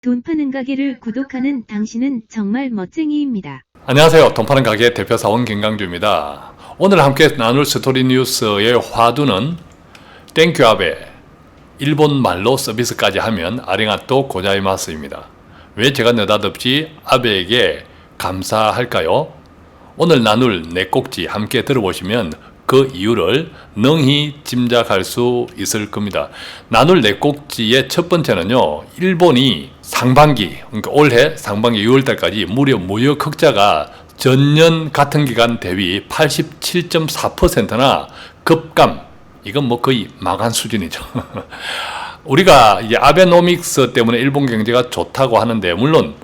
돈 파는 가게를 구독하는 당신은 정말 멋쟁이입니다. 안녕하세요. 돈 파는 가게 대표사원 김강주입니다. 오늘 함께 나눌 스토리 뉴스의 화두는 땡큐 아베, 일본 말로 서비스까지 하면 아리가또 고자이마스입니다. 왜 제가 느닷없이 아베에게 감사할까요? 오늘 나눌 네 꼭지 함께 들어보시면 그 이유를 능히 짐작할 수 있을 겁니다. 나눌 네 꼭지의 첫 번째는요, 일본이 상반기, 그러니까 올해 상반기 6월달까지 무려 무역 흑자가 전년 같은 기간 대비 87.4%나 급감, 이건 뭐 거의 망한 수준이죠. 우리가 이제 아베노믹스 때문에 일본 경제가 좋다고 하는데, 물론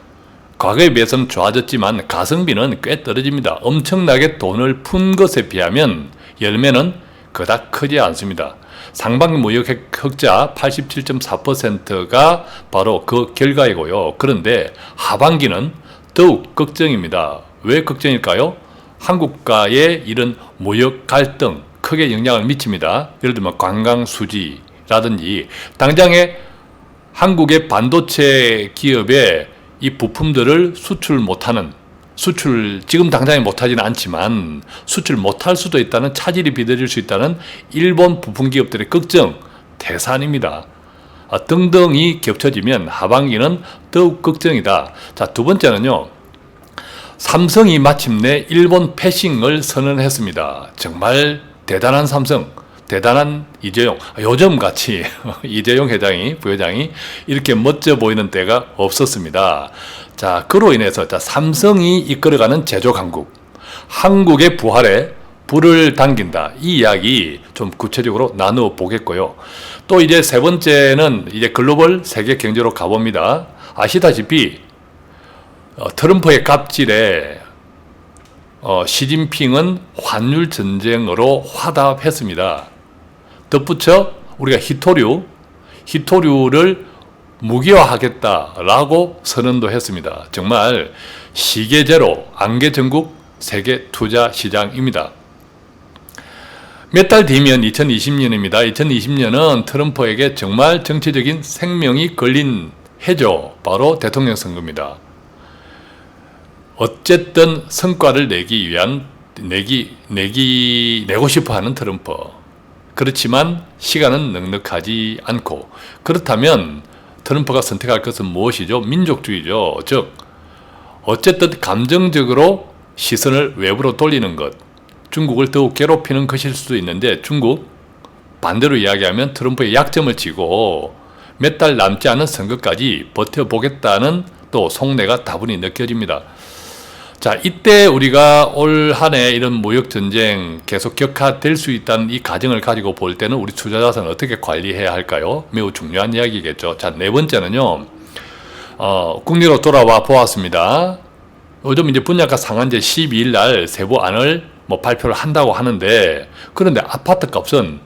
과거에 비해서는 좋아졌지만 가성비는 꽤 떨어집니다. 엄청나게 돈을 푼 것에 비하면 열매는 그닥 크지 않습니다. 상반기 무역 흑자 87.4%가 바로 그 결과이고요. 그런데 하반기는 더욱 걱정입니다. 왜 걱정일까요? 한국과의 이런 무역 갈등 크게 영향을 미칩니다. 예를 들면 관광 수지라든지 당장에 한국의 반도체 기업의 이 부품들을 수출 못하는, 지금 당장에 못하지는 않지만 수출 못할 수도 있다는, 차질이 빚어질 수 있다는 일본 부품 기업들의 걱정, 태산입니다. 등등이 겹쳐지면 하반기는 더욱 걱정이다. 자, 두 번째는요, 삼성이 마침내 일본 패싱을 선언했습니다. 정말 대단한 삼성, 대단한 이재용, 요즘같이 이재용 부회장이 이렇게 멋져 보이는 때가 없었습니다. 자, 그로 인해서 삼성이 이끌어가는 제조 강국, 한국의 부활에 불을 당긴다. 이 이야기 좀 구체적으로 나누어 보겠고요. 또 이제 세 번째는 이제 글로벌 세계 경제로 가봅니다. 아시다시피 트럼프의 갑질에 시진핑은 환율 전쟁으로 화답했습니다. 덧붙여 우리가 히토류를 무기화하겠다라고 선언도 했습니다. 정말 시계제로 안개 전국 세계 투자 시장입니다. 몇 달 뒤면 2020년입니다. 2020년은 트럼프에게 정말 정치적인 생명이 걸린 해죠. 바로 대통령 선거입니다. 어쨌든 성과를 내고 싶어 하는 트럼프. 그렇지만 시간은 넉넉하지 않고, 그렇다면 트럼프가 선택할 것은 무엇이죠? 민족주의죠. 즉, 어쨌든 감정적으로 시선을 외부로 돌리는 것, 중국을 더욱 괴롭히는 것일 수도 있는데, 중국 반대로 이야기하면 트럼프의 약점을 치고 몇 달 남지 않은 선거까지 버텨보겠다는 또 속내가 다분히 느껴집니다. 자, 이때 우리가 올 한 해 이런 무역 전쟁 계속 격화될 수 있다는 이 가정을 가지고 볼 때는 우리 투자자산을 어떻게 관리해야 할까요? 매우 중요한 이야기겠죠. 자, 네 번째는요, 국내로 돌아와 보았습니다. 요즘 이제 분양가 상한제 12일 날 세부안을 발표를 한다고 하는데, 그런데 아파트 값은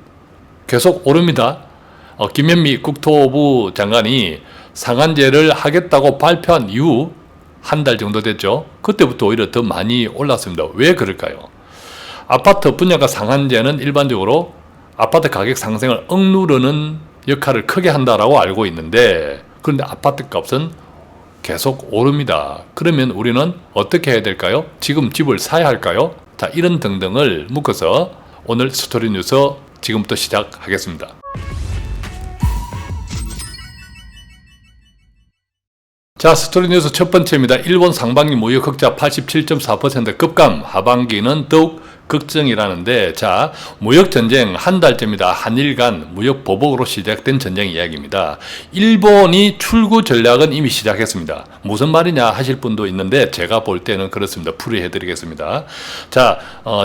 계속 오릅니다. 김현미 국토부 장관이 상한제를 하겠다고 발표한 이후 한 달 정도 됐죠. 그때부터 오히려 더 많이 올랐습니다. 왜 그럴까요? 아파트 분양가 상한제는 일반적으로 아파트 가격 상승을 억누르는 역할을 크게 한다라고 알고 있는데, 그런데 아파트 값은 계속 오릅니다. 그러면 우리는 어떻게 해야 될까요? 지금 집을 사야 할까요? 자, 이런 등등을 묶어서 오늘 스토리 뉴스 지금부터 시작하겠습니다. 자, 스토리 뉴스 첫 번째입니다. 일본 상반기 무역 흑자 87.4% 급감, 하반기는 더욱 걱정이라는데, 자, 무역 전쟁 한 달째입니다. 한일 간 무역 보복으로 시작된 전쟁 이야기입니다. 일본이 출구 전략은 이미 시작했습니다. 무슨 말이냐 하실 분도 있는데, 제가 볼 때는 그렇습니다. 풀이해드리겠습니다. 자,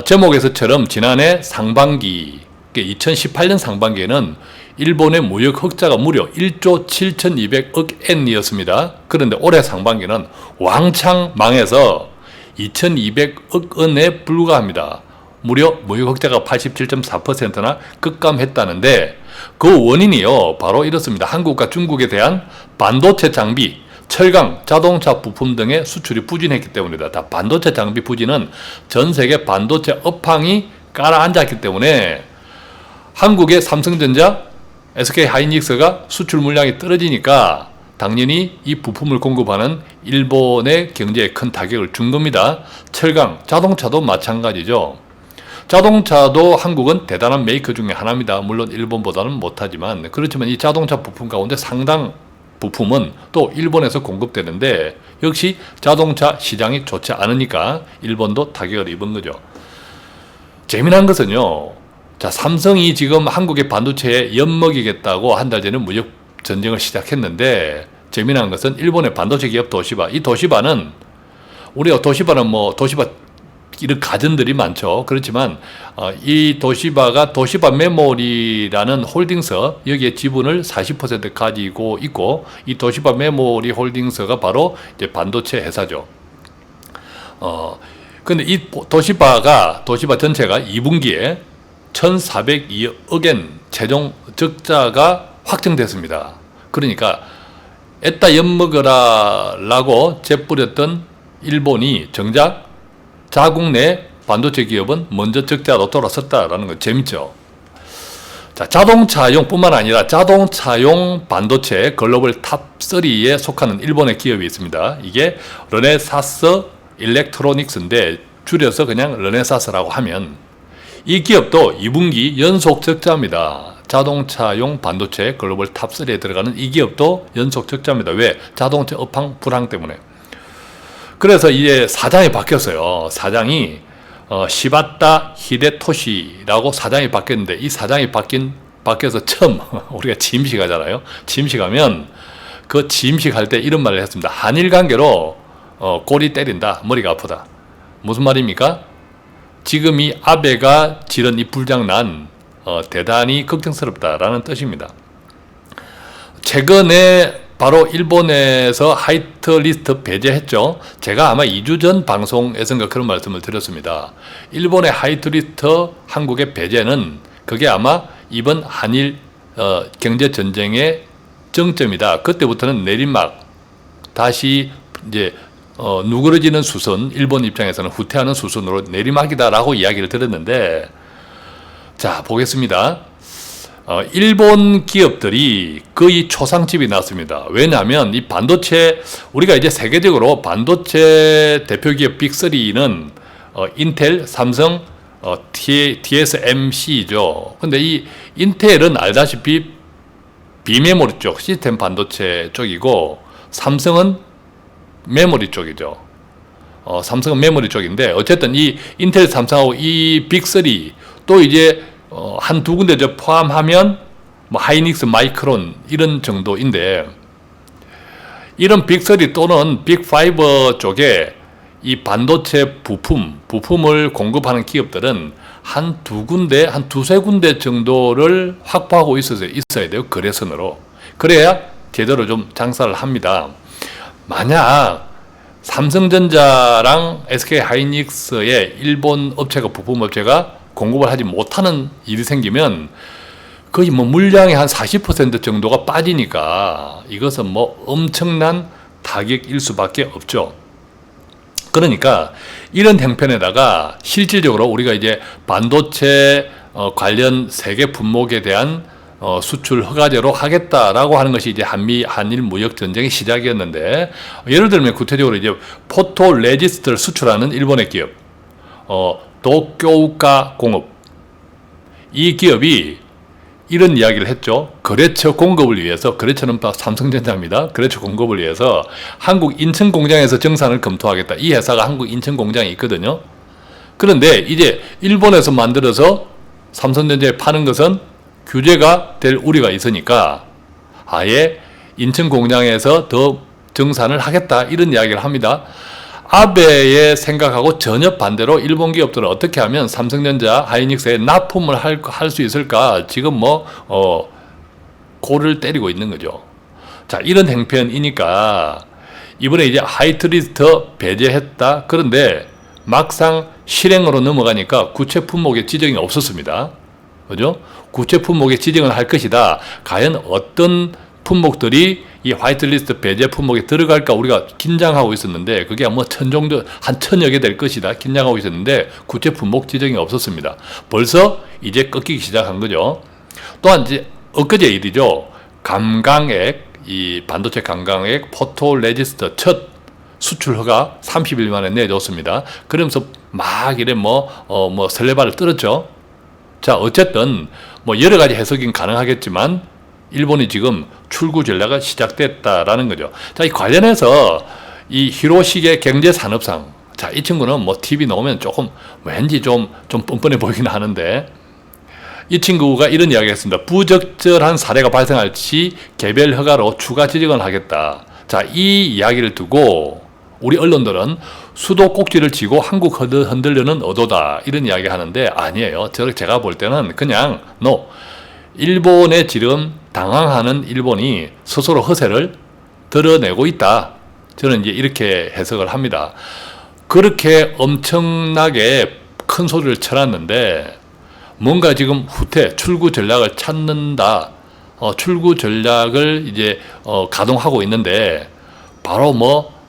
제목에서처럼 지난해 상반기, 2018년 상반기에는 일본의 무역 흑자가 무려 1조 7,200억 엔이었습니다. 그런데 올해 상반기는 왕창 망해서 2,200억 원에 불과합니다. 무려 무역 흑자가 87.4%나 급감했다는데, 그 원인이요, 바로 이렇습니다. 한국과 중국에 대한 반도체 장비, 철강, 자동차 부품 등의 수출이 부진했기 때문이다. 반도체 장비 부진은 전 세계 반도체 업황이 깔아앉았기 때문에 한국의 삼성전자, SK 하이닉스가 수출 물량이 떨어지니까 당연히 이 부품을 공급하는 일본의 경제에 큰 타격을 준 겁니다. 철강, 자동차도 마찬가지죠. 자동차도 한국은 대단한 메이커 중에 하나입니다. 물론 일본보다는 못하지만, 그렇지만 이 자동차 부품 가운데 상당 부품은 또 일본에서 공급되는데, 역시 자동차 시장이 좋지 않으니까 일본도 타격을 입은 거죠. 재미난 것은요, 자, 삼성이 지금 한국의 반도체에 엿먹이겠다고 한 달 전에 무역 전쟁을 시작했는데, 재미난 것은 일본의 반도체 기업 도시바, 이 도시바는, 우리가 도시바는 도시바 이런 가전들이 많죠. 그렇지만 이 도시바가 도시바 메모리라는 홀딩스, 여기에 지분을 40% 가지고 있고, 이 도시바 메모리 홀딩스가 바로 이제 반도체 회사죠. 근데 이 도시바 전체가 2분기에 1,402억엔 최종 적자가 확정됐습니다. 그러니까 애따 엿먹으라라고 재뿌렸던 일본이 정작 자국 내 반도체 기업은 먼저 적자로 돌아섰다라는 거 재밌죠. 자, 자동차용 뿐만 아니라 자동차용 반도체 글로벌 탑3에 속하는 일본의 기업이 있습니다. 이게 르네사스 일렉트로닉스인데 줄여서 그냥 르네사스라고 하면, 이 기업도 2분기 연속 적자입니다. 자동차용 반도체 글로벌 탑3에 들어가는 이 기업도 연속 적자입니다. 왜? 자동차 업황 불황 때문에. 그래서 이제 사장이 바뀌었어요. 사장이 시바타 히데토시라고 사장이 바뀌었는데, 이 사장이 바뀌어서 처음 우리가 취임식하잖아요. 취임식하면 그 취임식할 때 이런 말을 했습니다. 한일 관계로 꼬리 때린다, 머리가 아프다. 무슨 말입니까? 지금 이 아베가 지른 이 불장난 대단히 걱정스럽다라는 뜻입니다. 최근에 바로 일본에서 화이트리스트 배제했죠. 제가 아마 2주 전 방송에서인가 그런 말씀을 드렸습니다. 일본의 화이트리스트 한국의 배제는 그게 아마 이번 한일 경제전쟁의 정점이다. 그때부터는 내리막, 다시 이제 누그러지는 수순, 일본 입장에서는 후퇴하는 수순으로 내리막이다라고 이야기를 들었는데, 자, 보겠습니다. 일본 기업들이 거의 초상집이 났습니다. 왜냐하면 이 반도체, 우리가 이제 세계적으로 반도체 대표 기업 빅3는 인텔, 삼성, TSMC죠. 근데 이 인텔은 알다시피 비메모리 쪽, 시스템 반도체 쪽이고, 삼성은 메모리 쪽이죠. 삼성은 메모리 쪽인데, 어쨌든 이 인텔, 삼성하고 이 빅3 또 이제 한두 군데 포함하면 하이닉스, 마이크론 이런 정도인데, 이런 빅3 또는 빅5 쪽에 이 반도체 부품을 공급하는 기업들은 한 두세 군데 정도를 확보하고 있어야 돼요. 거래선으로. 그래야 제대로 좀 장사를 합니다. 만약 삼성전자랑 SK하이닉스의 일본 업체가, 부품 업체가 공급을 하지 못하는 일이 생기면 거의 물량의 한 40% 정도가 빠지니까 이것은 엄청난 타격일 수밖에 없죠. 그러니까 이런 형편에다가 실질적으로 우리가 이제 반도체 관련 세계 품목에 대한 수출 허가제로 하겠다라고 하는 것이 이제 한일 무역 전쟁의 시작이었는데, 예를 들면 구체적으로 이제 포토 레지스트를 수출하는 일본의 기업, 도쿄우카 공업, 이 기업이 이런 이야기를 했죠. 거래처 공급을 위해서, 거래처는 삼성전자입니다. 거래처 공급을 위해서 한국 인천 공장에서 정산을 검토하겠다. 이 회사가 한국 인천 공장에 있거든요. 그런데 이제 일본에서 만들어서 삼성전자에 파는 것은 규제가 될 우려가 있으니까 아예 인천 공장에서 더 정산을 하겠다, 이런 이야기를 합니다. 아베의 생각하고 전혀 반대로 일본 기업들은 어떻게 하면 삼성전자, 하이닉스에 납품을 할 수 있을까, 지금 골을 때리고 있는 거죠. 자, 이런 행편이니까 이번에 이제 화이트리스트 배제했다. 그런데 막상 실행으로 넘어가니까 구체 품목의 지정이 없었습니다. 그죠? 구체 품목의 지정을 할 것이다. 과연 어떤 품목들이 이 화이트리스트 배제 품목에 들어갈까 우리가 긴장하고 있었는데, 그게 한 1000여 개 될 것이다 긴장하고 있었는데 구체 품목 지정이 없었습니다. 벌써 이제 꺾이기 시작한 거죠. 또한 이제 엊그제 일이죠. 감강액, 이 반도체 강광액 포토레지스터 첫 수출 허가 30일 만에 내줬습니다. 그러면서 막 이래 설레발을 떨었죠. 자, 어쨌든 여러 가지 해석이 가능하겠지만 일본이 지금 출구 전략이 시작됐다라는 거죠. 자, 이 관련해서 이 히로시게 경제산업상, 자, 이 친구는 TV 나오면 조금 왠지 좀 뻔뻔해 보이긴 하는데, 이 친구가 이런 이야기 했습니다. 부적절한 사례가 발생할 시 개별 허가로 추가 지정을 하겠다. 자, 이 이야기를 두고 우리 언론들은 수도 꼭지를 쥐고 한국 흔들려는 의도다, 이런 이야기 하는데 아니에요. 제가 볼 때는 그냥 일본의 지금 당황하는 일본이 스스로 허세를 드러내고 있다. 저는 이제 이렇게 해석을 합니다. 그렇게 엄청나게 큰 소리를 쳐놨는데 뭔가 지금 후퇴, 출구 전략을 찾는다. 출구 전략을 이제 가동하고 있는데 바로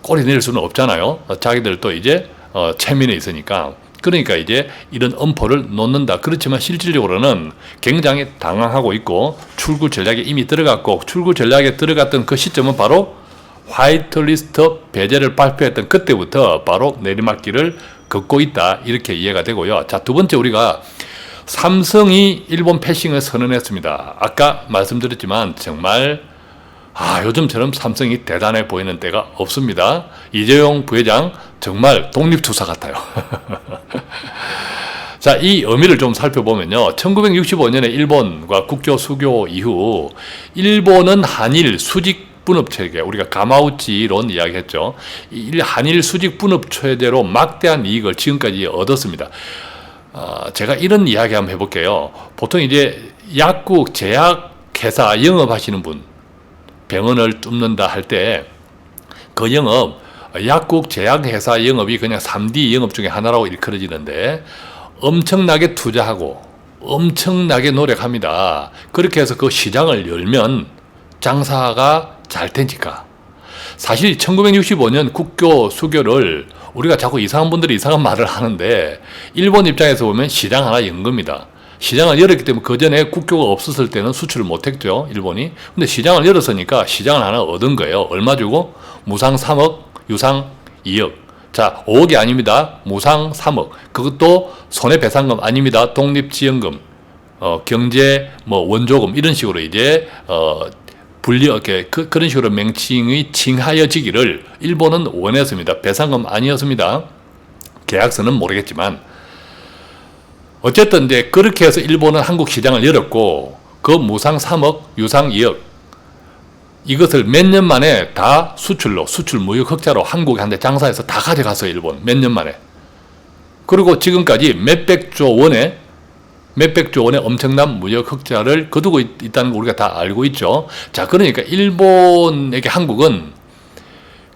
꼬리 내릴 수는 없잖아요. 자기들도 이제 체면에 있으니까. 그러니까 이제 이런 엄포를 놓는다. 그렇지만 실질적으로는 굉장히 당황하고 있고 출구 전략에 이미 들어갔고, 출구 전략에 들어갔던 그 시점은 바로 화이트리스트 배제를 발표했던 그때부터 바로 내리막길을 걷고 있다, 이렇게 이해가 되고요. 자, 두 번째, 우리가 삼성이 일본 패싱을 선언했습니다. 아까 말씀드렸지만 정말 요즘처럼 삼성이 대단해 보이는 때가 없습니다. 이재용 부회장 정말 독립투사 같아요. 자, 이 의미를 좀 살펴보면요. 1965년에 일본과 국교 수교 이후 일본은 한일 수직 분업체계, 우리가 가마우치론 이야기했죠. 한일 수직 분업체제로 막대한 이익을 지금까지 얻었습니다. 제가 이런 이야기 한번 해볼게요. 보통 이제 약국, 제약회사 영업하시는 분, 병원을 뚫는다 할 때 그 영업, 약국, 제약회사 영업이 그냥 3D 영업 중에 하나라고 일컬어지는데 엄청나게 투자하고 엄청나게 노력합니다. 그렇게 해서 그 시장을 열면 장사가 잘 되니까. 사실 1965년 국교 수교를 우리가 자꾸 이상한 분들이 이상한 말을 하는데 일본 입장에서 보면 시장 하나 연 겁니다. 시장을 열었기 때문에 그 전에 국교가 없었을 때는 수출을 못했죠, 일본이. 근데 시장을 열었으니까 시장을 하나 얻은 거예요. 얼마 주고? 무상 3억, 유상 2억. 자, 5억이 아닙니다. 무상 3억. 그것도 손해배상금 아닙니다. 독립지원금, 경제 원조금, 이런 식으로 이제 그런 식으로 명칭이 칭하여지기를 일본은 원했습니다. 배상금 아니었습니다. 계약서는 모르겠지만. 어쨌든 이제 그렇게 해서 일본은 한국 시장을 열었고, 그 무상 3억, 유상 2억, 이것을 몇 년 만에 다 수출 무역 흑자로 한국한테 장사해서 다 가져갔어요, 일본. 몇 년 만에. 그리고 지금까지 몇백조 원의 엄청난 무역 흑자를 거두고 있다는 거 우리가 다 알고 있죠. 자, 그러니까 일본에게 한국은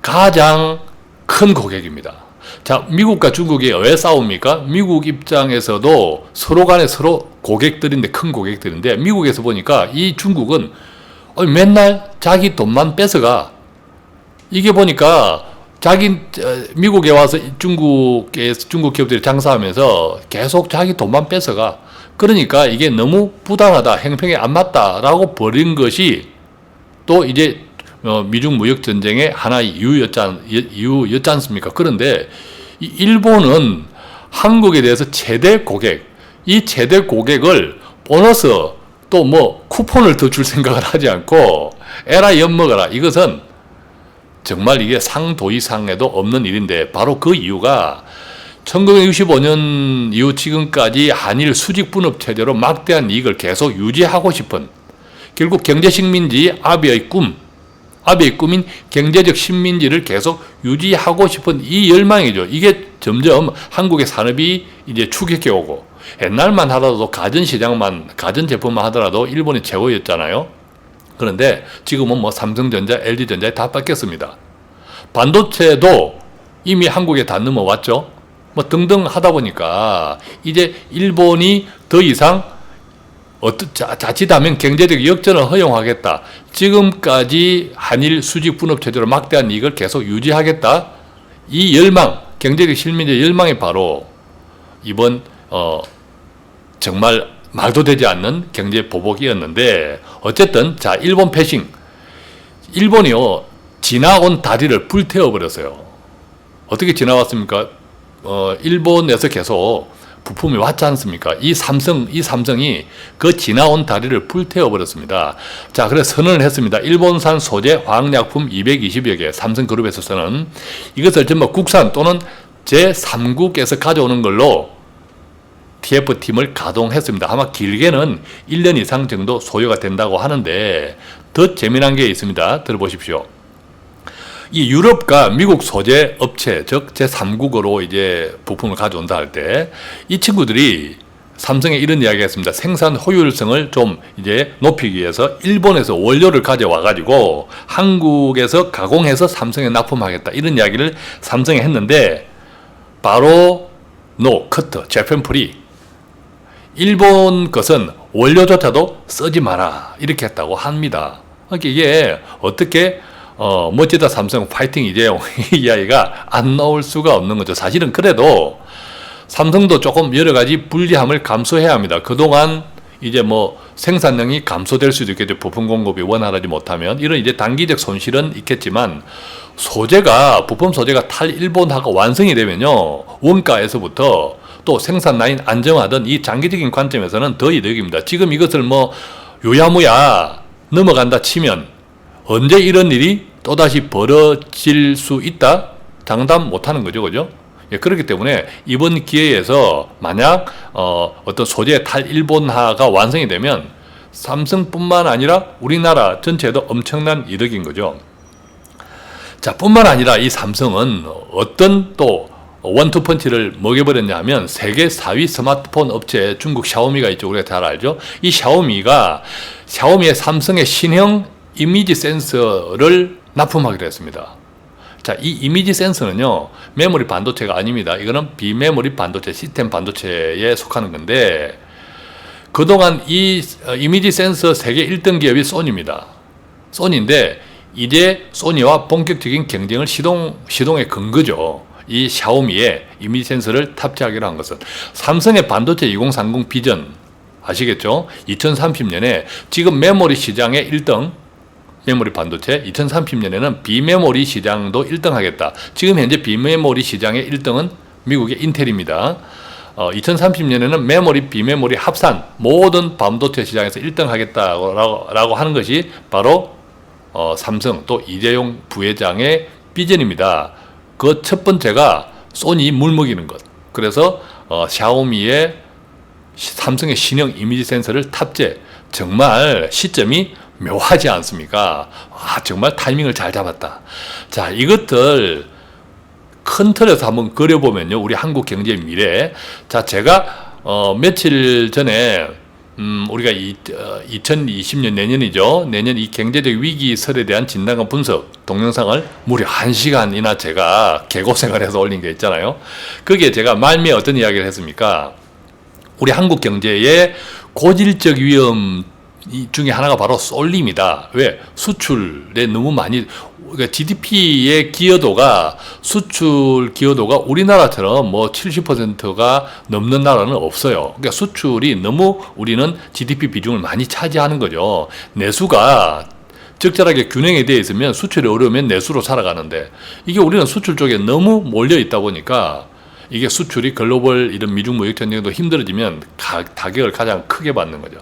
가장 큰 고객입니다. 자, 미국과 중국이 왜 싸웁니까? 미국 입장에서도 서로 간에 서로 고객들인데, 큰 고객들인데, 미국에서 보니까 이 중국은 맨날 자기 돈만 뺏어가. 이게 보니까 미국에 와서 중국 기업들이 장사하면서 계속 자기 돈만 뺏어가. 그러니까 이게 너무 부당하다, 행평에 안 맞다라고 버린 것이 또 이제 미중 무역 전쟁의 하나의 이유였지 않습니까? 그런데 이 일본은 한국에 대해서 최대 고객, 이 최대 고객을 보너스 또 쿠폰을 더 줄 생각을 하지 않고 에라 엿먹어라. 이것은 정말 이게 상도이상에도 없는 일인데, 바로 그 이유가 1965년 이후 지금까지 한일 수직 분업 체제로 막대한 이익을 계속 유지하고 싶은, 결국 경제식민지 아베의 꿈인 경제적 식민지를 계속 유지하고 싶은 이 열망이죠. 이게 점점 한국의 산업이 이제 추격해 오고, 옛날만 하더라도 가전제품만 하더라도 일본이 최고였잖아요. 그런데 지금은 삼성전자, LG전자에 다 뺏겼습니다. 반도체도 이미 한국에 다 넘어왔죠. 등등 하다 보니까 이제 일본이 더 이상 자칫하면 경제적 역전을 허용하겠다. 지금까지 한일 수직 분업 체제로 막대한 이익을 계속 유지하겠다. 이 열망, 경제적 실민의 열망이 바로 이번 정말 말도 되지 않는 경제 보복이었는데, 어쨌든 일본 패싱, 일본이요, 지나온 다리를 불태워버렸어요. 어떻게 지나왔습니까? 일본에서 계속 부품이 왔지 않습니까? 이 삼성이 그 지나온 다리를 불태워버렸습니다. 자, 그래서 선언을 했습니다. 일본산 소재 화학약품 220여 개, 삼성그룹에서는 이것을 전부 국산 또는 제3국에서 가져오는 걸로 TF팀을 가동했습니다. 아마 길게는 1년 이상 정도 소요가 된다고 하는데, 더 재미난 게 있습니다. 들어보십시오. 이 유럽과 미국 소재 업체, 즉 제3국으로 이제 부품을 가져온다 할 때, 이 친구들이 삼성에 이런 이야기 했습니다. 생산 효율성을 좀 이제 높이기 위해서 일본에서 원료를 가져와 가지고 한국에서 가공해서 삼성에 납품하겠다, 이런 이야기를 삼성에 했는데, 바로 커트, 재팬 프리. 일본 것은 원료조차도 쓰지 마라, 이렇게 했다고 합니다. 그러니까 이게 어떻게 멋지다 삼성 파이팅 이재용 이 이야기가 안 나올 수가 없는 거죠. 사실은 그래도 삼성도 조금 여러 가지 불리함을 감수해야 합니다. 그동안 이제 뭐 생산량이 감소될 수도 있겠죠. 부품 공급이 원활하지 못하면 이런 이제 단기적 손실은 있겠지만, 부품 소재가 탈일본화가 완성이 되면요, 원가에서부터 또 생산 라인 안정화든 이 장기적인 관점에서는 더 이득입니다. 지금 이것을 뭐 유야무야 넘어간다 치면 언제 이런 일이 또다시 벌어질 수 있다? 장담 못하는 거죠. 그죠? 예, 그렇기 때문에 이번 기회에서 만약 어떤 소재 탈일본화가 완성이 되면 삼성뿐만 아니라 우리나라 전체에도 엄청난 이득인 거죠. 자, 뿐만 아니라 이 삼성은 어떤 또 원투펀치를 먹여버렸냐 하면, 세계 4위 스마트폰 업체 중국 샤오미가 있죠. 우리가 잘 알죠. 이 샤오미의 삼성의 신형 이미지 센서를 납품하기로 했습니다. 자, 이 이미지 센서는요, 메모리 반도체가 아닙니다. 이거는 비메모리 반도체, 시스템 반도체에 속하는 건데, 그동안 이 이미지 센서 세계 1등 기업이 소니입니다. 소니인데, 이제 소니와 본격적인 경쟁을 시동에 건 거죠. 이 샤오미의 이미지 센서를 탑재하기로 한 것은 삼성의 반도체 2030 비전 아시겠죠? 2030년에 지금 메모리 시장의 1등 메모리 반도체, 2030년에는 비메모리 시장도 1등 하겠다. 지금 현재 비메모리 시장의 1등은 미국의 인텔입니다. 2030년에는 메모리, 비메모리 합산 모든 반도체 시장에서 1등 하겠다라고 하는 것이 바로 삼성 또 이재용 부회장의 비전입니다. 그 첫 번째가 소니 물먹이는 것. 그래서 샤오미의 삼성의 신형 이미지 센서를 탑재. 정말 시점이 묘하지 않습니까? 정말 타이밍을 잘 잡았다. 자, 이것들 큰 틀에서 한번 그려보면요, 우리 한국 경제의 미래. 자, 제가 며칠 전에 우리가 2020년 내년이죠. 내년 이 경제적 위기설에 대한 진단과 분석 동영상을 무려 1시간이나 제가 개고생을 해서 올린 게 있잖아요. 거기에 제가 말미에 어떤 이야기를 했습니까? 우리 한국 경제의 고질적 위험 중에 하나가 바로 쏠림이다. 왜? 수출에 너무 많이, 그러니까 GDP의 기여도가, 수출 기여도가 우리나라처럼 뭐 70%가 넘는 나라는 없어요. 그러니까 수출이 너무 우리는 GDP 비중을 많이 차지하는 거죠. 내수가 적절하게 균형이 되어 있으면 수출이 어려우면 내수로 살아가는데, 이게 우리는 수출 쪽에 너무 몰려 있다 보니까 이게 수출이 글로벌 이런 미중 무역 전쟁도 힘들어지면 타격을 가장 크게 받는 거죠.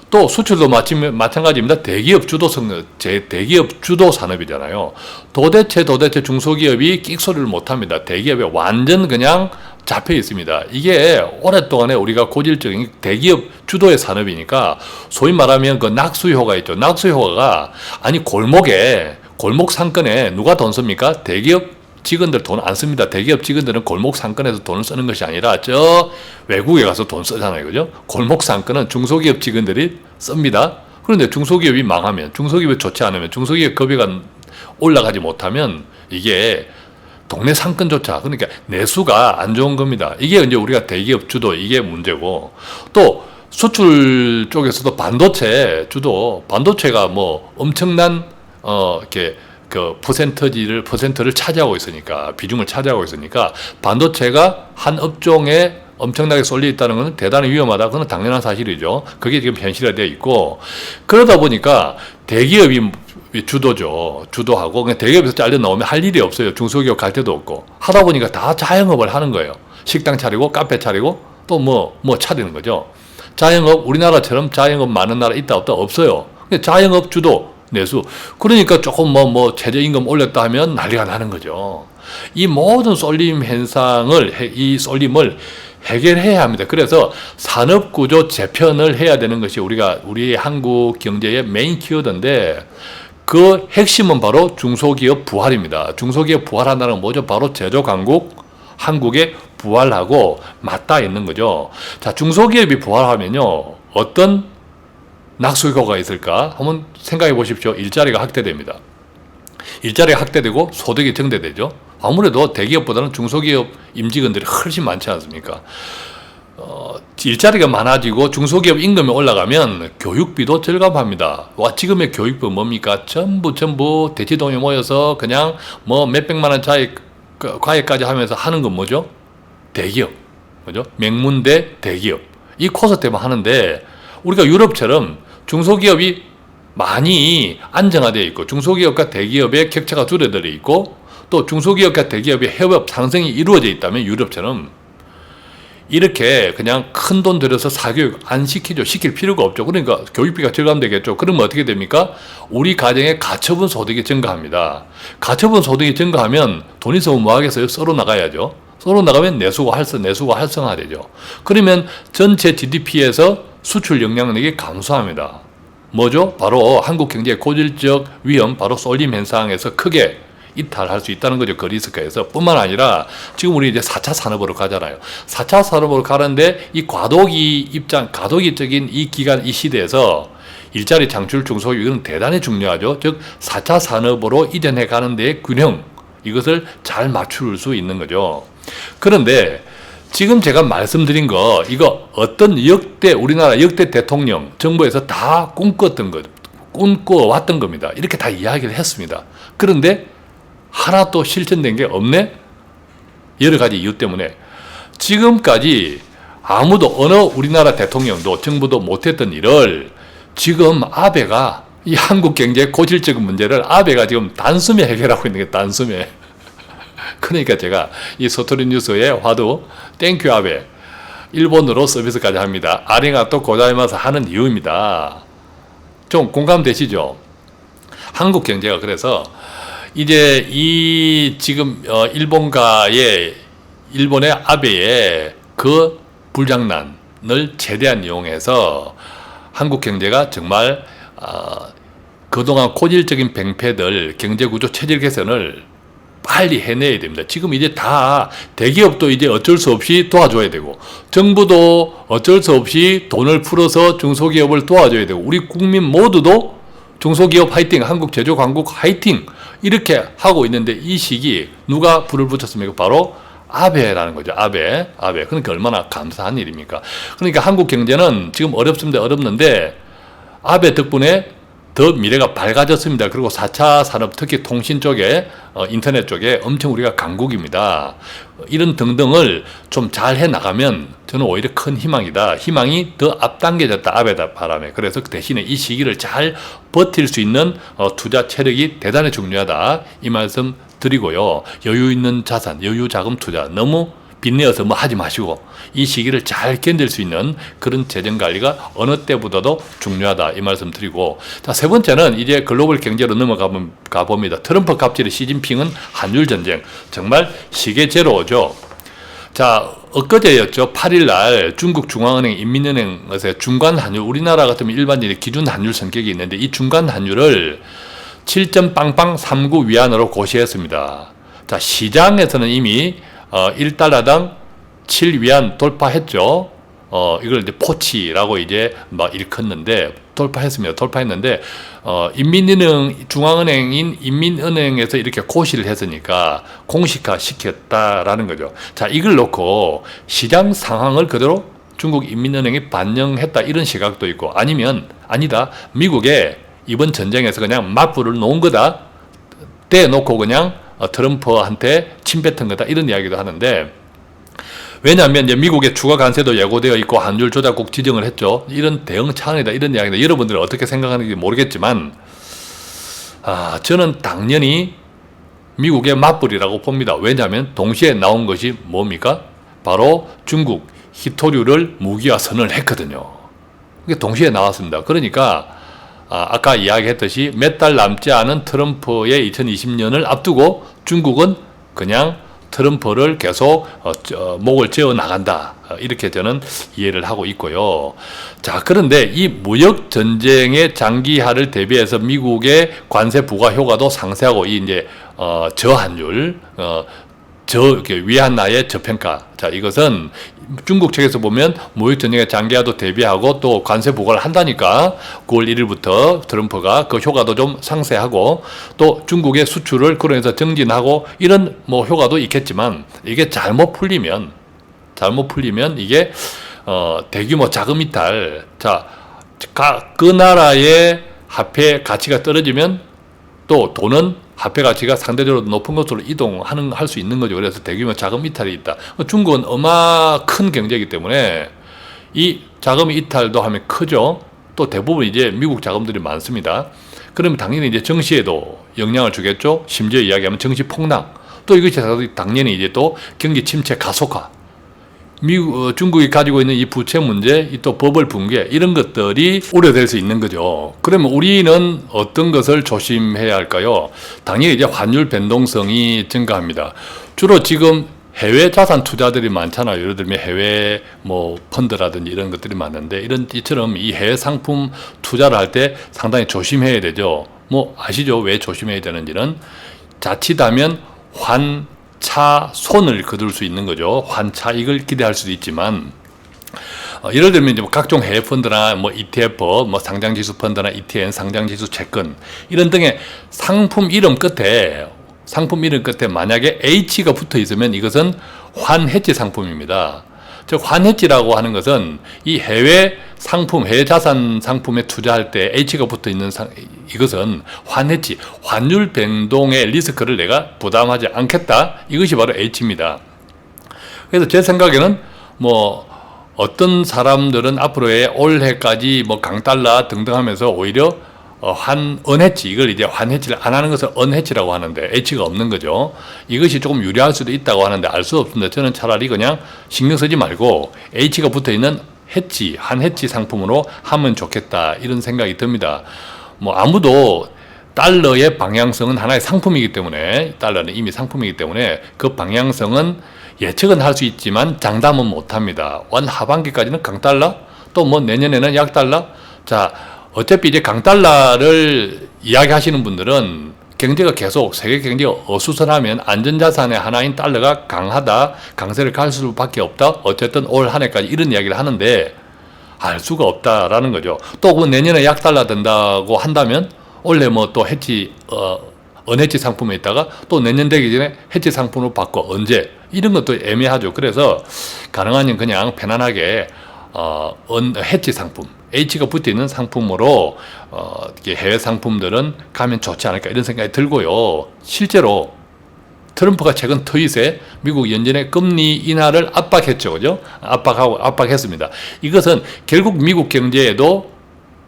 또 수출도 마찬가지입니다. 대기업 주도 산업이잖아요. 도대체 중소기업이 끽소리를 못합니다. 대기업에 완전 그냥 잡혀 있습니다. 이게 오랫동안에 우리가 고질적인 대기업 주도의 산업이니까, 소위 말하면 그 낙수효가 있죠. 낙수효가, 아니 골목 상권에 누가 돈 씁니까? 대기업 직원들 돈 안 씁니다. 대기업 직원들은 골목 상권에서 돈을 쓰는 것이 아니라 저 외국에 가서 돈 쓰잖아요. 그죠? 골목 상권은 중소기업 직원들이 씁니다. 그런데 중소기업이 망하면, 중소기업이 좋지 않으면, 중소기업 급여가 올라가지 못하면 이게 동네 상권조차, 그러니까 내수가 안 좋은 겁니다. 이게 이제 우리가 대기업 주도, 이게 문제고, 또 수출 쪽에서도 반도체가 뭐 엄청난 이렇게 그 퍼센트를 차지하고 있으니까, 비중을 차지하고 있으니까, 반도체가 한 업종에 엄청나게 쏠려 있다는 것은 대단히 위험하다. 그건 당연한 사실이죠. 그게 지금 현실화되어 있고, 그러다 보니까 대기업이 주도죠. 주도하고 그냥 대기업에서 잘려 나오면 할 일이 없어요. 중소기업 갈 데도 없고 하다 보니까 다 자영업을 하는 거예요. 식당 차리고 카페 차리고 또 뭐 차리는 거죠. 자영업 우리나라처럼 자영업 많은 나라 있다 없다 없어요. 자영업 주도 내수. 그러니까 조금 최저임금 올렸다 하면 난리가 나는 거죠. 이 모든 쏠림 현상을 이 쏠림을 해결해야 합니다. 그래서 산업구조 재편을 해야 되는 것이 우리 한국 경제의 메인 키워드인데 그 핵심은 바로 중소기업 부활입니다. 중소기업 부활한다는 건 뭐죠? 바로 제조강국 한국의 부활하고 맞닿아 있는 거죠. 자, 중소기업이 부활하면요 어떤 낙수효과가 있을까? 한번 생각해 보십시오. 일자리가 확대됩니다. 일자리가 확대되고 소득이 증대되죠. 아무래도 대기업보다는 중소기업 임직원들이 훨씬 많지 않습니까? 일자리가 많아지고 중소기업 임금이 올라가면 교육비도 절감합니다. 와, 지금의 교육비 뭡니까? 전부 대치동에 모여서 그냥 몇백만 원 과외까지 하면서 하는 건 뭐죠? 대기업. 뭐죠? 명문대 대기업. 이 코스 때문에 하는데 우리가 유럽처럼 중소기업이 많이 안정화되어 있고 중소기업과 대기업의 격차가 줄어들어 있고 또 중소기업과 대기업의 협업 상생이 이루어져 있다면 유럽처럼 이렇게 그냥 큰 돈 들여서 사교육 안 시키죠. 시킬 필요가 없죠. 그러니까 교육비가 절감되겠죠. 그러면 어떻게 됩니까? 우리 가정의 가처분 소득이 증가합니다. 가처분 소득이 증가하면 돈 있으면 뭐 하겠어요? 썰어 나가야죠. 썰어 나가면 내수가 활성화되죠. 그러면 전체 GDP에서 수출 영향력이 감소합니다. 뭐죠? 바로 한국 경제의 고질적 위험, 바로 쏠림 현상에서 크게 이탈할 수 있다는 거죠. 그 리스크에서. 뿐만 아니라 지금 우리 이제 4차 산업으로 가잖아요. 4차 산업으로 가는데 이 과도기적인 이 기간, 이 시대에서 일자리 창출 중소기업 이건 대단히 중요하죠. 즉 4차 산업으로 이전해 가는 데의 균형, 이것을 잘 맞출 수 있는 거죠. 그런데 지금 제가 말씀드린 거 이거 어떤 우리나라 역대 대통령 정부에서 다 꿈꿔왔던 겁니다. 이렇게 다 이야기를 했습니다. 그런데 하나도 실천된 게 없네? 여러 가지 이유 때문에 지금까지 아무도 어느 우리나라 대통령도 정부도 못했던 일을 지금 아베가 이 한국 경제의 고질적인 문제를 아베가 지금 단숨에 해결하고 있는 게 단숨에. 그러니까 제가 이 스토리 뉴스의 화두 땡큐 아베 일본어로 서비스까지 합니다. 아리가또 고자이마스 하는 이유입니다. 좀 공감되시죠? 한국 경제가 그래서 이제 이 지금 일본의 아베의 그 불장난을 최대한 이용해서 한국 경제가 정말 그동안 고질적인 병폐들 경제구조 체질 개선을 빨리 해내야 됩니다. 지금 이제 다 대기업도 이제 어쩔 수 없이 도와줘야 되고 정부도 어쩔 수 없이 돈을 풀어서 중소기업을 도와줘야 되고 우리 국민 모두도 중소기업 화이팅, 한국 제조강국 화이팅 이렇게 하고 있는데 이 시기 누가 불을 붙였습니까? 바로 아베라는 거죠. 아베. 그러니까 얼마나 감사한 일입니까? 그러니까 한국 경제는 지금 어렵는데 아베 덕분에 더 미래가 밝아졌습니다. 그리고 4차 산업 특히 통신 쪽에 인터넷 쪽에 엄청 우리가 강국입니다. 이런 등등을 좀 잘 해나가면 저는 오히려 큰 희망이다. 희망이 더 앞당겨졌다. 아베다 바람에. 그래서 대신에 이 시기를 잘 버틸 수 있는 투자 체력이 대단히 중요하다. 이 말씀 드리고요. 여유 있는 자산, 여유 자금 투자 너무 빚내어서 하지 마시고 이 시기를 잘 견딜 수 있는 그런 재정 관리가 어느 때보다도 중요하다 이 말씀 드리고 자, 세 번째는 이제 글로벌 경제로 넘어가 봅니다. 트럼프 갑질의 시진핑은 한율 전쟁 정말 시계 제로죠. 자, 엊그제였죠. 8일 날 중국 중앙은행 인민은행에서 중간 환율 우리나라 같으면 일반적인 기준 환율 성격이 있는데 이 중간 환율을 7.빵빵39 위안으로 고시했습니다. 자, 시장에서는 이미 1달러당 7위안 돌파했죠. 이걸 이제 포치라고 이제 일컫는데 돌파했는데 중앙은행인 인민은행에서 이렇게 고시를 했으니까 공식화 시켰다라는 거죠. 자, 이걸 놓고 시장 상황을 그대로 중국 인민은행이 반영했다 이런 시각도 있고 아니다. 미국에 이번 전쟁에서 그냥 맞불을 놓은 거다. 떼놓고 그냥 트럼프한테 침뱉은 거다 이런 이야기도 하는데 왜냐하면 이제 미국의 추가 관세도 예고되어 있고 환율 조작국 지정을 했죠. 이런 대응 차원이다 이런 이야기인데 여러분들은 어떻게 생각하는지 모르겠지만 저는 당연히 미국의 맞불이라고 봅니다. 왜냐하면 동시에 나온 것이 뭡니까? 바로 중국 히토류를 무기화선을 했거든요. 이게 동시에 나왔습니다. 그러니까 아까 이야기했듯이 몇 달 남지 않은 트럼프의 2020년을 앞두고 중국은 그냥 트럼프를 계속 목을 재어 나간다. 이렇게 저는 이해를 하고 있고요. 자, 그런데 이 무역 전쟁의 장기화를 대비해서 미국의 관세 부과 효과도 상쇄하고 이 이제 저환율, 위안화의 저평가. 자, 이것은 중국 측에서 보면 무역 전쟁의 장기화도 대비하고 또 관세 부과를 한다니까 9월 1일부터 트럼프가 그 효과도 좀 상쇄하고 또 중국의 수출을 그러면서 정진하고 이런 뭐 효과도 있겠지만 이게 잘못 풀리면 이게 대규모 자금 이탈. 자, 그 나라의 화폐 가치가 떨어지면 또 돈은 화폐 가치가 상대적으로 높은 곳으로 할 수 있는 거죠. 그래서 대규모 자금 이탈이 있다. 중국은 큰 경제이기 때문에 이 자금 이탈도 하면 크죠. 또 대부분 이제 미국 자금들이 많습니다. 그러면 당연히 이제 정시에도 영향을 주겠죠. 심지어 이야기하면 정시 폭락. 또 이것이 당연히 이제 또 경기 침체 가속화. 중국이 가지고 있는 이 부채 문제, 또 버블 붕괴 이런 것들이 우려될 수 있는 거죠. 그러면 우리는 어떤 것을 조심해야 할까요? 당연히 이제 환율 변동성이 증가합니다. 주로 지금 해외 자산 투자들이 많잖아요. 예를 들면 해외 뭐 펀드라든지 이런 것들이 많은데 이처럼 이 해외 상품 투자를 할 때 상당히 조심해야 되죠. 뭐 아시죠? 왜 조심해야 되는지는 자칫하면 환차 손을 거둘 수 있는 거죠. 환차익을 기대할 수도 있지만 예를 들면 이제 각종 해외 펀드나 뭐 ETF, 뭐 상장지수 펀드나 ETN, 상장지수 채권 이런 등의 상품 이름 끝에 만약에 H가 붙어 있으면 이것은 환해지 상품입니다. 즉 환해지라고 하는 것은 이 해외 상품, 해외 자산 상품에 투자할 때 H가 붙어 있는 이것은 환해지, 환율 변동의 리스크를 내가 부담하지 않겠다. 이것이 바로 H입니다. 그래서 제 생각에는 뭐 어떤 사람들은 앞으로의 올해까지 뭐 강달러 등등 하면서 오히려 은해치, 이걸 이제 환해치를 안 하는 것을 은해치라고 하는데 H가 없는 거죠. 이것이 조금 유리할 수도 있다고 하는데 알 수 없습니다. 저는 차라리 그냥 신경 쓰지 말고 H가 붙어 있는 해치, 한해치 상품으로 하면 좋겠다 이런 생각이 듭니다. 뭐 아무도 달러의 방향성은 하나의 상품이기 때문에 달러는 이미 상품이기 때문에 그 방향성은 예측은 할 수 있지만 장담은 못합니다. 원 하반기까지는 강달러, 또 뭐 내년에는 약달러. 자, 어차피 이제 강달러를 이야기하시는 분들은 경제가 계속 세계 경제가 어수선하면 안전자산의 하나인 달러가 강세를 갈 수밖에 없다. 어쨌든 올 한 해까지 이런 이야기를 하는데 알 수가 없다라는 거죠. 또 그 내년에 약달러 된다고 한다면 원래 뭐 또 은해치 상품에 있다가 또 내년 되기 전에 해치 상품으로 바꿔 언제 이런 것도 애매하죠. 그래서 가능하면 그냥 편안하게 해치 상품, H가 붙어있는 상품으로 해외 상품들은 가면 좋지 않을까 이런 생각이 들고요. 실제로 트럼프가 최근 트윗에 미국 연준의 금리 인하를 압박했죠. 그죠? 압박했습니다. 이것은 결국 미국 경제에도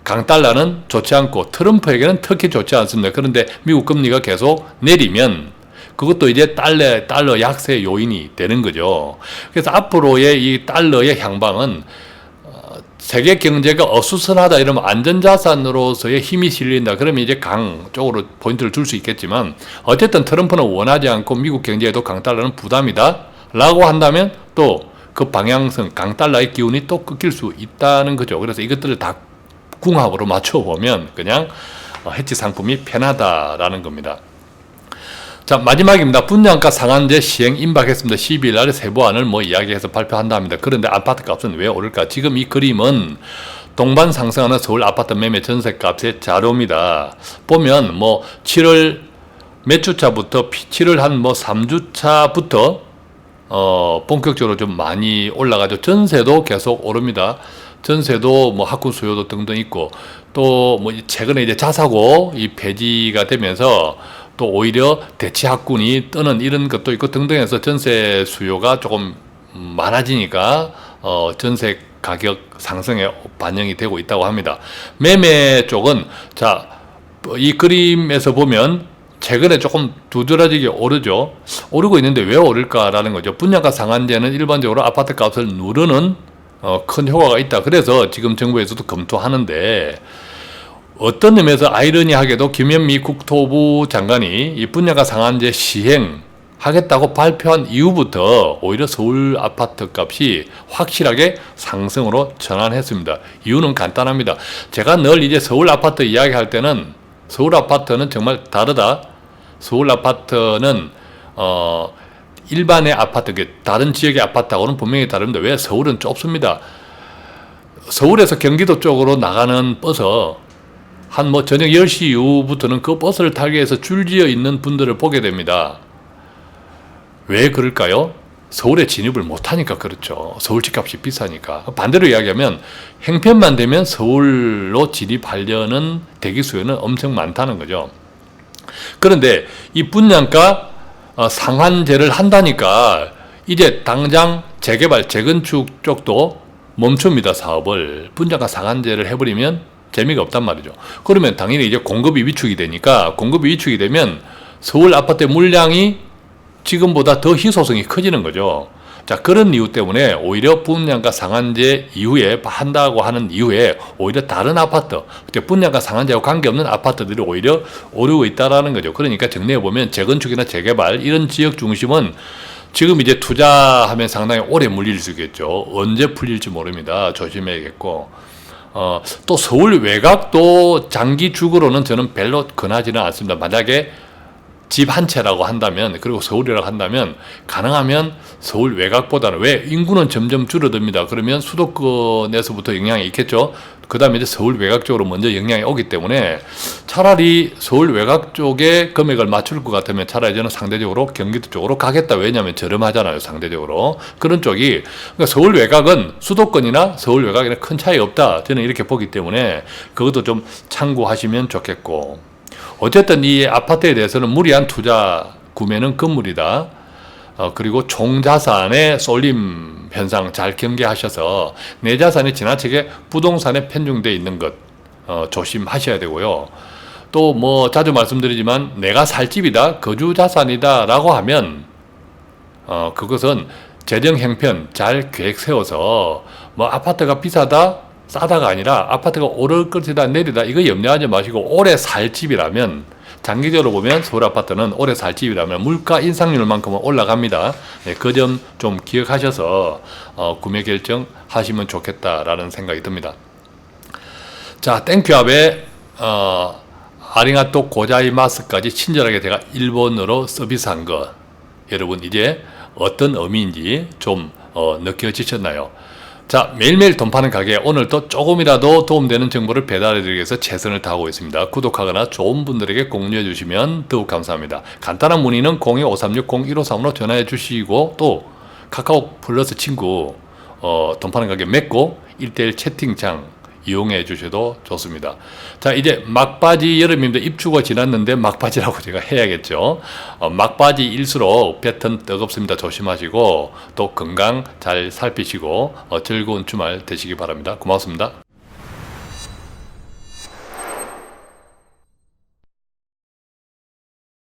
강달러는 좋지 않고 트럼프에게는 특히 좋지 않습니다. 그런데 미국 금리가 계속 내리면 그것도 이제 달러 약세 요인이 되는 거죠. 그래서 앞으로의 이 달러의 향방은 세계 경제가 어수선하다 이러면 안전자산으로서의 힘이 실린다. 그러면 이제 강 쪽으로 포인트를 줄 수 있겠지만 어쨌든 트럼프는 원하지 않고 미국 경제에도 강달러는 부담이다 라고 한다면 또 그 방향성 강달러의 기운이 또 꺾일 수 있다는 거죠. 그래서 이것들을 다 궁합으로 맞춰보면 그냥 해치 상품이 편하다라는 겁니다. 자, 마지막입니다. 분양가 상한제 시행 임박했습니다. 12일 날에 세부안을 이야기해서 발표한답니다. 그런데 아파트 값은 왜 오를까? 지금 이 그림은 동반 상승하는 서울 아파트 매매 전세 값의 자료입니다. 보면 7월 몇 주차부터 7월 한 3주차부터 본격적으로 좀 많이 올라가죠. 전세도 계속 오릅니다. 전세도 학군 수요도 등등 있고 또 최근에 이제 자사고 이 폐지가 되면서 또 오히려 대치 학군이 뜨는 이런 것도 있고 등등해서 전세 수요가 조금 많아지니까 전세 가격 상승에 반영이 되고 있다고 합니다. 매매 쪽은 이 그림에서 보면 최근에 조금 두드러지게 오르죠. 오르고 있는데 왜 오를까라는 거죠. 분양가 상한제는 일반적으로 아파트 값을 누르는 큰 효과가 있다. 그래서 지금 정부에서도 검토하는데, 어떤 의미에서 아이러니하게도 김현미 국토부 장관이 이 분양가 상한제 시행하겠다고 발표한 이후부터 오히려 서울 아파트 값이 확실하게 상승으로 전환했습니다. 이유는 간단합니다. 제가 늘 이제 서울 아파트 이야기할 때는 서울 아파트는 정말 다르다. 서울 아파트는 일반의 아파트, 다른 지역의 아파트하고는 분명히 다릅니다. 왜? 서울은 좁습니다. 서울에서 경기도 쪽으로 나가는 버스, 한 저녁 10시 이후부터는 그 버스를 타기 위해서 줄지어 있는 분들을 보게 됩니다. 왜 그럴까요? 서울에 진입을 못하니까 그렇죠. 서울 집값이 비싸니까. 반대로 이야기하면 행편만 되면 서울로 진입하려는 대기 수요는 엄청 많다는 거죠. 그런데 이 분양가 상한제를 한다니까 이제 당장 재개발, 재건축 쪽도 멈춥니다. 사업을. 분양가 상한제를 해버리면 재미가 없단 말이죠. 그러면 당연히 이제 공급이 위축이 되니까, 공급이 위축이 되면 서울 아파트의 물량이 지금보다 더 희소성이 커지는 거죠. 자, 그런 이유 때문에 오히려 분양가 상한제 이후에 한다고 하는 이후에 오히려 다른 아파트, 분양가 상한제하고 관계없는 아파트들이 오히려 오르고 있다라는 거죠. 그러니까 정리해 보면 재건축이나 재개발 이런 지역 중심은 지금 이제 투자하면 상당히 오래 물릴 수 있겠죠. 언제 풀릴지 모릅니다. 조심해야겠고. 또 서울 외곽도 장기축으로는 저는 별로 권하지는 않습니다. 만약에 집 한 채라고 한다면, 그리고 서울이라고 한다면 가능하면 서울 외곽보다는, 왜? 인구는 점점 줄어듭니다. 그러면 수도권에서부터 영향이 있겠죠. 그 다음에 이제 서울 외곽 쪽으로 먼저 영향이 오기 때문에 차라리 서울 외곽 쪽에 금액을 맞출 것 같으면 차라리 저는 상대적으로 경기도 쪽으로 가겠다. 왜냐하면 저렴하잖아요. 상대적으로. 그런 쪽이, 그러니까 서울 외곽은 수도권이나 서울 외곽에는 큰 차이 없다. 저는 이렇게 보기 때문에 그것도 좀 참고하시면 좋겠고, 어쨌든 이 아파트에 대해서는 무리한 투자 구매는 금물이다. 그리고 총자산의 쏠림 현상 잘 경계하셔서 내 자산이 지나치게 부동산에 편중되어 있는 것 조심하셔야 되고요. 또 자주 말씀드리지만 내가 살 집이다, 거주 자산이다 라고 하면 그것은 재정 형편 잘 계획 세워서 아파트가 비싸다, 싸다가 아니라 아파트가 오를 것이다, 내리다, 이거 염려하지 마시고 오래 살 집이라면, 장기적으로 보면 서울 아파트는 오래 살 집이라면 물가 인상률만큼은 올라갑니다. 네, 그 점 좀 기억하셔서 구매 결정하시면 좋겠다라는 생각이 듭니다. 자, 땡큐압에 아리가또 고자이마스까지 친절하게 제가 일본어로 서비스한 거, 여러분 이제 어떤 의미인지 좀 느껴지셨나요? 자, 매일매일 돈 파는 가게, 오늘도 조금이라도 도움되는 정보를 배달해드리기 위해서 최선을 다하고 있습니다. 구독하거나 좋은 분들에게 공유해 주시면 더욱 감사합니다. 간단한 문의는 02-5360-1535로 전화해 주시고, 또 카카오 플러스 친구 돈 파는 가게 맺고 1:1 채팅창 이용해 주셔도 좋습니다. 자, 이제 막바지 여름입니다. 입추가 지났는데 막바지라고 제가 해야겠죠. 막바지일수록 볕은 뜨겁습니다. 조심하시고 또 건강 잘 살피시고 즐거운 주말 되시기 바랍니다. 고맙습니다.